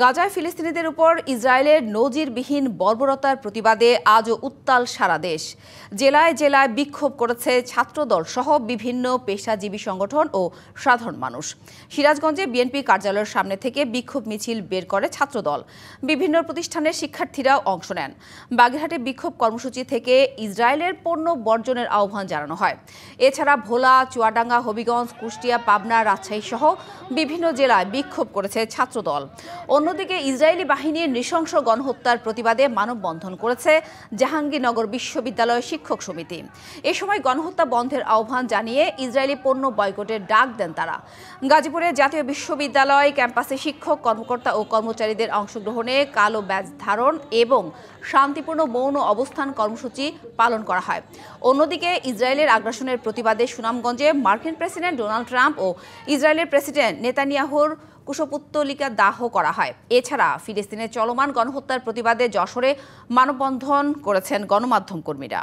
গাজায় ফিলিস্তিনিদের উপর ইসরায়েলের নজিরবিহীন বর্বরতার প্রতিবাদে আজও উত্তাল সারা দেশ। জেলায় জেলায় বিক্ষোভ করেছে ছাত্রদল সহ বিভিন্ন পেশাজীবী সংগঠন ও সাধারণ মানুষ। সিরাজগঞ্জে বিএনপি কার্যালয়ের সামনে থেকে বিক্ষোভ মিছিল বের করে ছাত্রদল। বিভিন্ন প্রতিষ্ঠানের শিক্ষার্থীরাও অংশ নেন। বাগেরহাটে বিক্ষোভ কর্মসূচি থেকে ইসরায়েলের পণ্য বর্জনের আহ্বান জানানো হয়। এছাড়া ভোলা, চুয়াডাঙ্গা, হবিগঞ্জ, কুষ্টিয়া, পাবনা, রাজশাহী সহ বিভিন্ন জেলায় বিক্ষোভ করেছে ছাত্রদল। অন্যদিকে ইসরায়েলি বাহিনীর নৃশংস গণহত্যার প্রতিবাদে মানববন্ধন করেছে জাহাঙ্গীরনগর বিশ্ববিদ্যালয় শিক্ষক সমিতি। এ সময় গণহত্যা বন্ধের আহ্বান জানিয়ে ইসরায়েলি পণ্য বয়কটের ডাক দেন তারা। গাজীপুরে জাতীয় বিশ্ববিদ্যালয় ক্যাম্পাসে শিক্ষক, কর্মকর্তা ও কর্মচারীদের অংশগ্রহণে কালো ব্যাজ ধারণ এবং শান্তিপূর্ণ মৌন অবস্থান কর্মসূচি পালন করা হয়। অন্যদিকে ইসরায়েলের আগ্রাসনের প্রতিবাদে সুনামগঞ্জে মার্কিন প্রেসিডেন্ট ডোনাল্ড ট্রাম্প ও ইসরায়েলের প্রেসিডেন্ট নেতানিয়াহুর কুশপুত্তলিকা দাহ করা হয়। এছাড়া ফিলিস্তিনের চলমান গণহত্যার প্রতিবাদে যশোরে মানববন্ধন করেছেন গণমাধ্যম কর্মীরা।